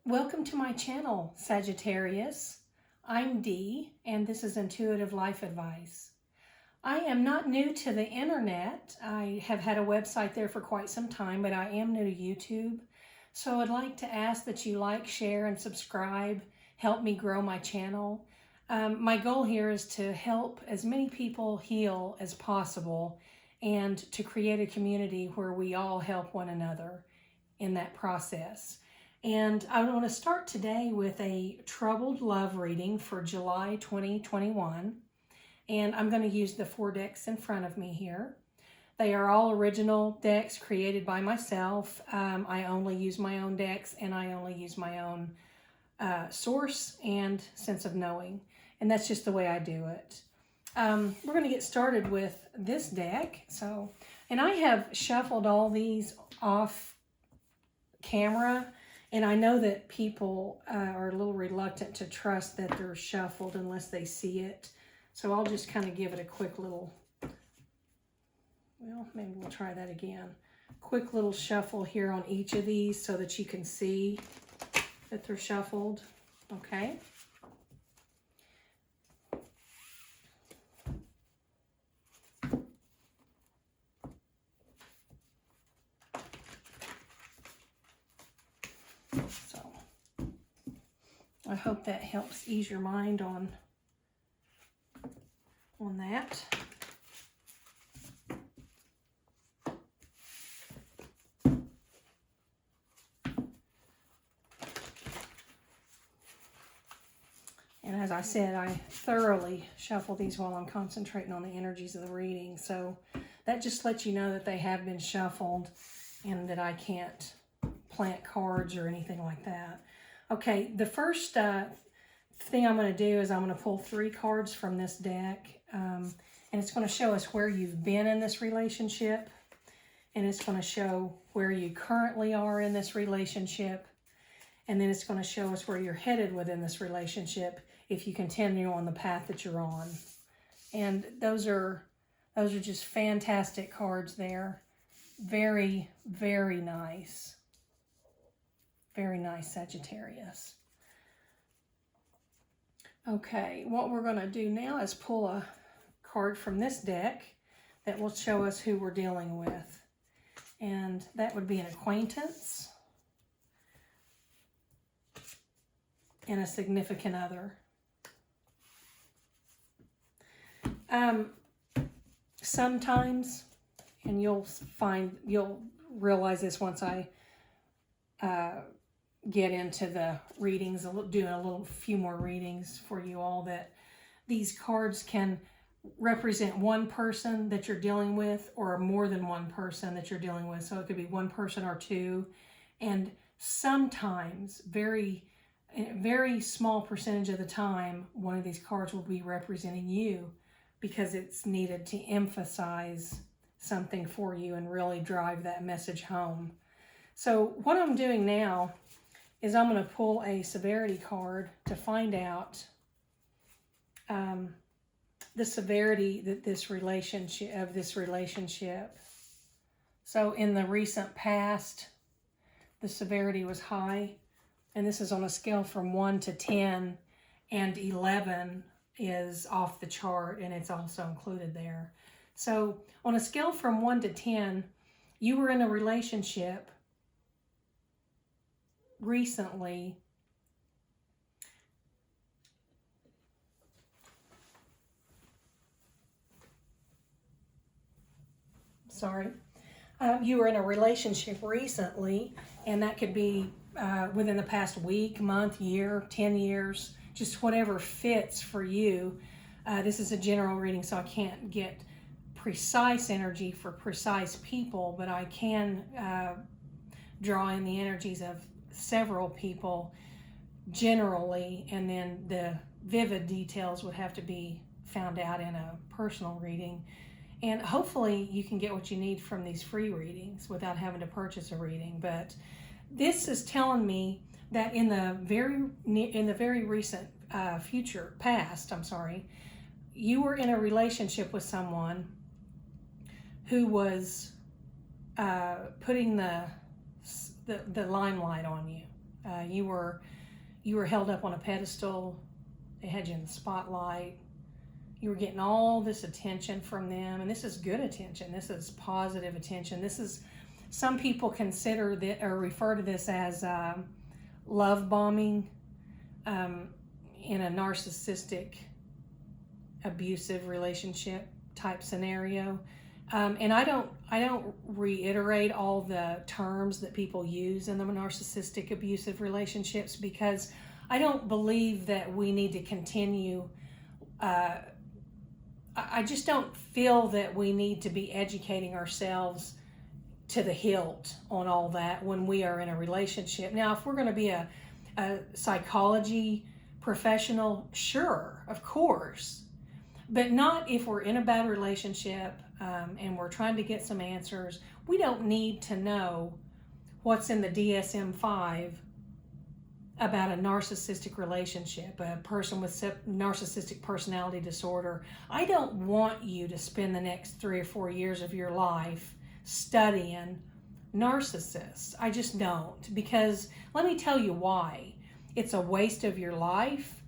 Welcome to my channel, Sagittarius. I'm Dee, and this is Intuitive Life Advice. I am not new to the internet. I have had a website there for quite some time, but I am new to YouTube. So I'd like to ask that you like, share, and subscribe. Help me grow my channel. My goal here is to help as many people heal as possible and to create a community where we all help one another in that process. And I want to start today with a troubled love reading for July 2021. And I'm going to use the 4 decks in front of me here. They are all original decks created by myself. I only use my own decks, and I only use my own source and sense of knowing. And that's just the way I do it. We're going to get started with this deck. And I have shuffled all these off camera. And I know that people are a little reluctant to trust that they're shuffled unless they see it. So I'll just kind of give it a quick little, well, maybe we'll try that again. Quick little shuffle here on each of these so that you can see that they're shuffled. Okay. I hope that helps ease your mind on that. And as I said, I thoroughly shuffle these while I'm concentrating on the energies of the reading. So that just lets you know that they have been shuffled and that I can't plant cards or anything like that. Okay, the first thing I'm going to do is I'm going to pull 3 cards from this deck. And it's going to show us where you've been in this relationship. And it's going to show where you currently are in this relationship. And then it's going to show us where you're headed within this relationship if you continue on the path that you're on. And those are just fantastic cards there. Very, very nice. Very nice, Sagittarius. Okay, what we're going to do now is pull a card from this deck that will show us who we're dealing with. And that would be an acquaintance and a significant other. Sometimes, and you'll realize this once I get into the readings, doing a few more readings for you all, that these cards can represent one person that you're dealing with or more than one person that you're dealing with. So it could be one person or 2. And sometimes, very small percentage of the time, one of these cards will be representing you because it's needed to emphasize something for you and really drive that message home. So what I'm doing now is I'm going to pull a severity card to find out the severity that this relationship. So in the recent past, the severity was high, and this is on a scale from 1 to 10, and 11 is off the chart, and it's also included there. So on a scale from 1 to 10, you were in a relationship recently you were in a relationship recently, and that could be within the past week, month, year, 10 years, just whatever fits for you. This is a general reading, so I can't get precise energy for precise people, but I can draw in the energies of several people generally, and then the vivid details would have to be found out in a personal reading. And hopefully you can get what you need from these free readings without having to purchase a reading. But this is telling me that in the very recent past, you were in a relationship with someone who was putting the limelight on you. You were held up on a pedestal. They had you in the spotlight. You were getting all this attention from them, and this is good attention. This is positive attention. This is, some people consider that or refer to this as love bombing in a narcissistic, abusive relationship type scenario. And I don't reiterate all the terms that people use in the narcissistic abusive relationships, because I don't believe that we need to continue. I just don't feel that we need to be educating ourselves to the hilt on all that when we are in a relationship. Now, if we're going to be a psychology professional, sure, of course, but not if we're in a bad relationship and we're trying to get some answers. We don't need to know what's in the DSM-5 about a narcissistic relationship, a person with narcissistic personality disorder. I don't want you to spend the next 3 or 4 years of your life studying narcissists. I just don't, because let me tell you why. It's a waste of your life.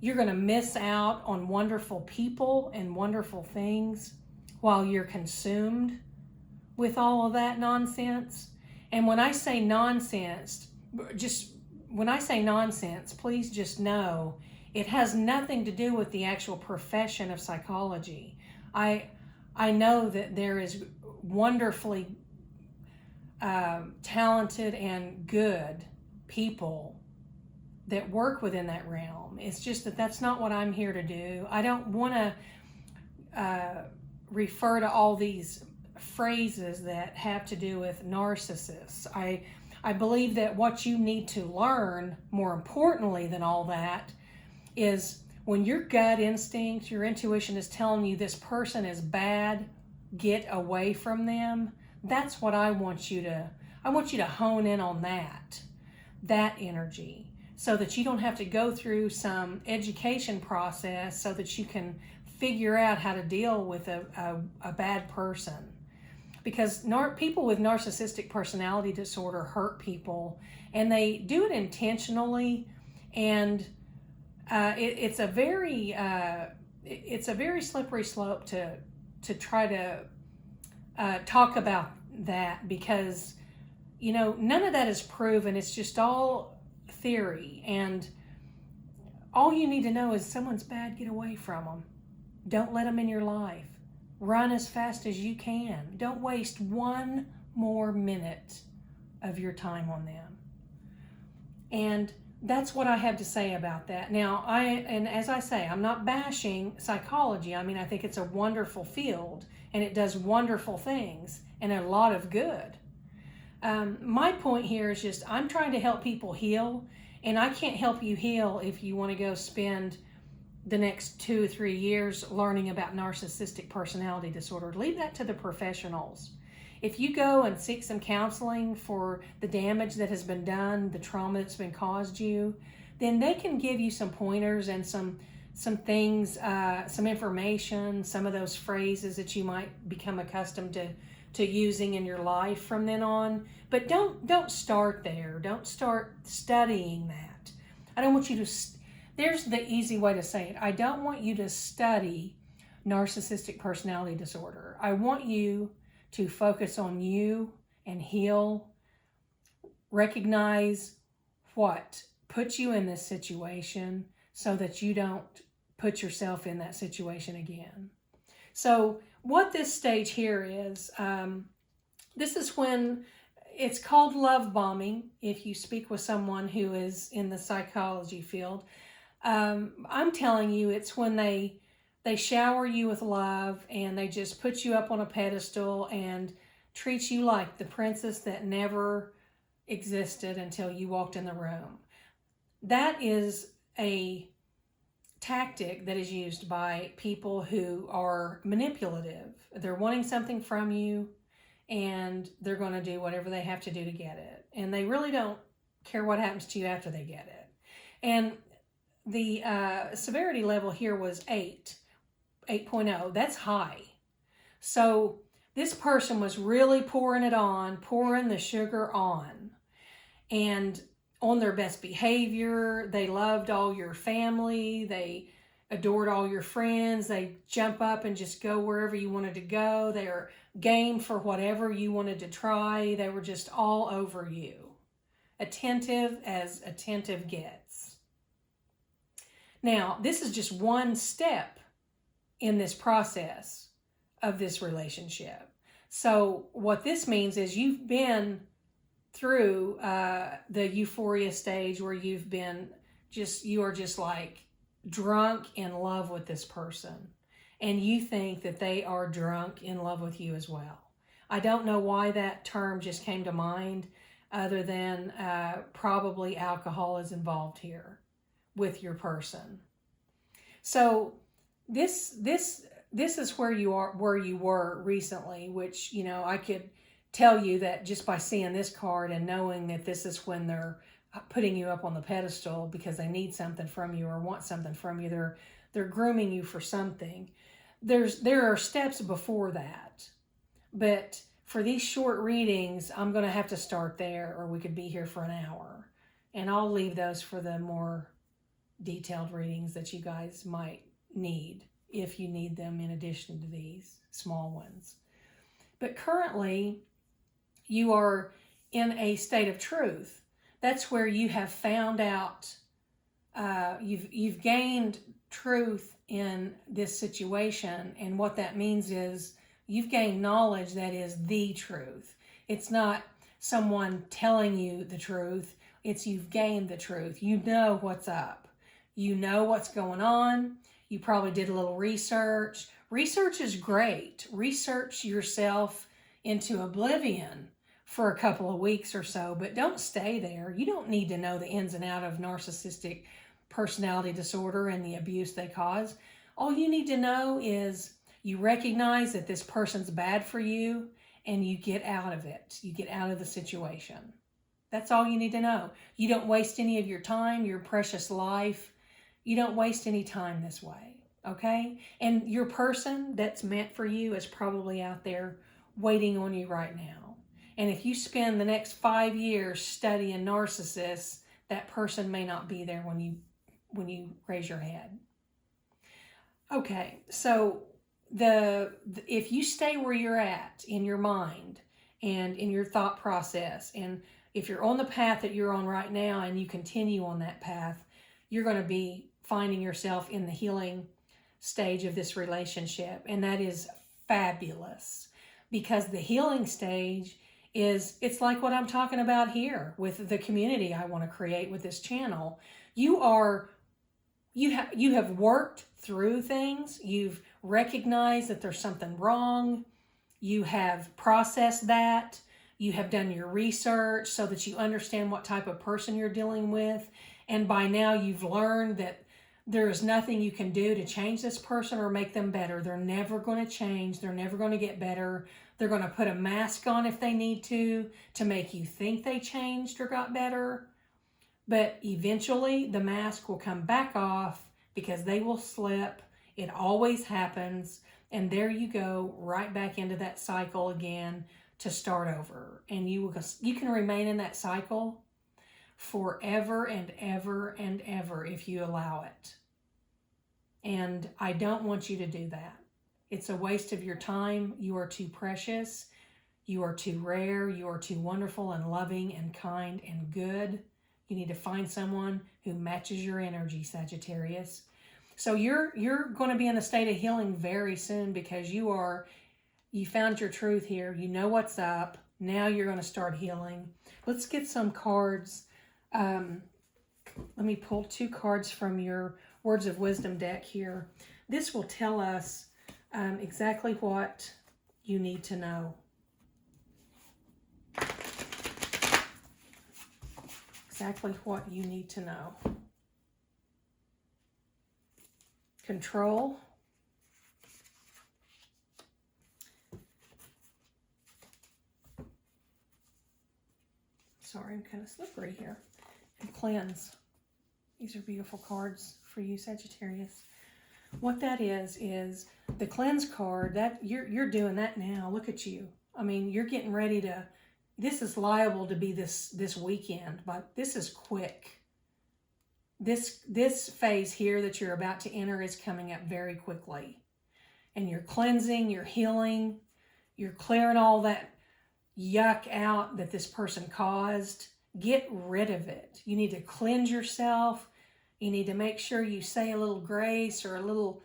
You're going to miss out on wonderful people and wonderful things while you're consumed with all of that nonsense. And when I say nonsense, please just know it has nothing to do with the actual profession of psychology. I know that there is wonderfully talented and good people that work within that realm. It's just that that's not what I'm here to do. I don't want to refer to all these phrases that have to do with narcissists. I believe that what you need to learn, more importantly than all that, is when your gut instinct, your intuition is telling you this person is bad, get away from them. That's what I want you to hone in on that energy, so that you don't have to go through some education process so that you can figure out how to deal with a bad person. Because people with narcissistic personality disorder hurt people, and they do it intentionally, and it's a very slippery slope to try to talk about that, because none of that is proven. It's just all theory, and all you need to know is someone's bad, get away from them. Don't let them in your life. Run as fast as you can. Don't waste one more minute of your time on them. And that's what I have to say about that. Now, as I say, I'm not bashing psychology. I mean, I think it's a wonderful field, and it does wonderful things and a lot of good. My point here is just, I'm trying to help people heal, and I can't help you heal if you want to go spend the next 2 or 3 years learning about narcissistic personality disorder. Leave that to the professionals. If you go and seek some counseling for the damage that has been done, the trauma that's been caused you, then they can give you some pointers and some things, some information, some of those phrases that you might become accustomed to using in your life from then on. But don't start there. Don't start studying that. I don't want you to. There's the easy way to say it. I don't want you to study narcissistic personality disorder. I want you to focus on you and heal. Recognize what put you in this situation so that you don't put yourself in that situation again. So what this stage here is, this is when it's called love bombing if you speak with someone who is in the psychology field. I'm telling you, it's when they shower you with love, and they just put you up on a pedestal and treat you like the princess that never existed until you walked in the room. That is a tactic that is used by people who are manipulative. They're wanting something from you, and they're going to do whatever they have to do to get it. And they really don't care what happens to you after they get it. And the severity level here was 8.0. That's high. So this person was really pouring the sugar on. And on their best behavior. They loved all your family. They adored all your friends. They jump up and just go wherever you wanted to go. They are game for whatever you wanted to try. They were just all over you. Attentive as attentive gets. Now, this is just one step in this process of this relationship. So what this means is you've been through the euphoria stage where you are just like drunk in love with this person. And you think that they are drunk in love with you as well. I don't know why that term just came to mind, other than probably alcohol is involved here with your person. So this is where you were recently, which, you know, I could tell you that just by seeing this card and knowing that this is when they're putting you up on the pedestal because they need something from you or want something from you. They're grooming you for something. There are steps before that, but for these short readings, I'm going to have to start there, or we could be here for an hour, and I'll leave those for the more detailed readings that you guys might need, if you need them in addition to these small ones. But currently, you are in a state of truth. That's where you have found out, you've gained truth in this situation, and what that means is you've gained knowledge that is the truth. It's not someone telling you the truth, it's you've gained the truth. You know what's up. You know what's going on. You probably did a little research. Research is great. Research yourself into oblivion for a couple of weeks or so, but don't stay there. You don't need to know the ins and outs of narcissistic personality disorder and the abuse they cause. All you need to know is you recognize that this person's bad for you and you get out of it. You get out of the situation. That's all you need to know. You don't waste any of your time, your precious life. You don't waste any time this way, okay? And your person that's meant for you is probably out there waiting on you right now. And if you spend the next 5 years studying narcissists, that person may not be there when you raise your head. Okay, so if you stay where you're at in your mind and in your thought process, and if you're on the path that you're on right now and you continue on that path, you're going to be finding yourself in the healing stage of this relationship. And that is fabulous, because the healing stage it's like what I'm talking about here with the community I want to create with this channel. You have worked through things. You've recognized that there's something wrong. You have processed that. You have done your research so that you understand what type of person you're dealing with. And by now you've learned that there is nothing you can do to change this person or make them better. They're never going to change. They're never going to get better. They're going to put a mask on if they need to make you think they changed or got better. But eventually the mask will come back off because they will slip. It always happens. And there you go, right back into that cycle again to start over. And you can remain in that cycle forever and ever and ever if you allow it. And I don't want you to do that. It's a waste of your time. You are too precious. You are too rare. You are too wonderful and loving and kind and good. You need to find someone who matches your energy, Sagittarius. So you're going to be in a state of healing very soon, because you found your truth here. You know what's up. Now you're going to start healing. Let's get some cards. Let me pull 2 cards from your Words of Wisdom deck here. This will tell us exactly what you need to know. Exactly what you need to know. Control. Sorry, I'm kind of slippery here. And cleanse. These are beautiful cards for you, Sagittarius. What that is the cleanse card. That you're doing that now. Look at you. I mean, you're getting ready to this is liable to be this weekend, but this is quick. This phase here that you're about to enter is coming up very quickly. And you're cleansing, you're healing, you're clearing all that yuck out that this person caused. Get rid of it. You need to cleanse yourself. You need to make sure you say a little grace or a little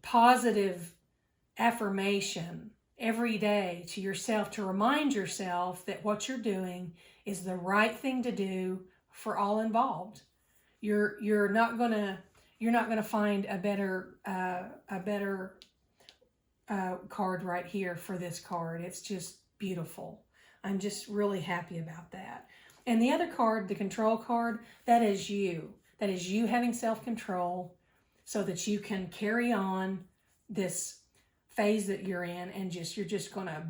positive affirmation every day to yourself to remind yourself that what you're doing is the right thing to do for all involved. You're not gonna find a better card right here for this card. It's just beautiful. I'm just really happy about that. And the other card, the control card, that is you. That is you having self-control so that you can carry on this phase that you're in and you're just going to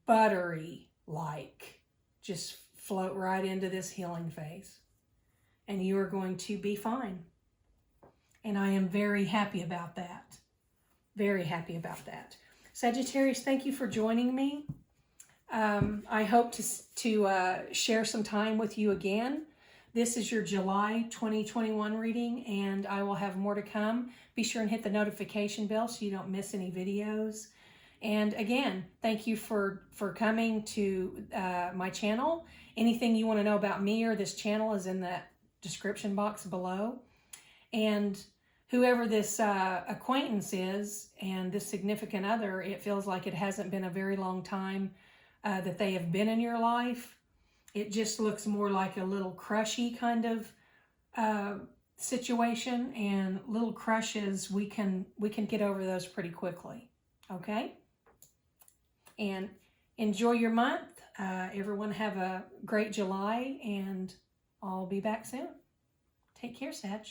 buttery-like just float right into this healing phase. And you are going to be fine. And I am very happy about that. Very happy about that. Sagittarius, thank you for joining me. I hope to share some time with you again. This is your July 2021 reading, and I will have more to come. Be sure and hit the notification bell so you don't miss any videos. And again, thank you for coming to my channel. Anything you want to know about me or this channel is in the description box below. And whoever this acquaintance is and this significant other, it feels like it hasn't been a very long time that they have been in your life. It just looks more like a little crushy kind of situation, and little crushes, we can get over those pretty quickly. Okay? And enjoy your month. Everyone have a great July, and I'll be back soon. Take care, Sag.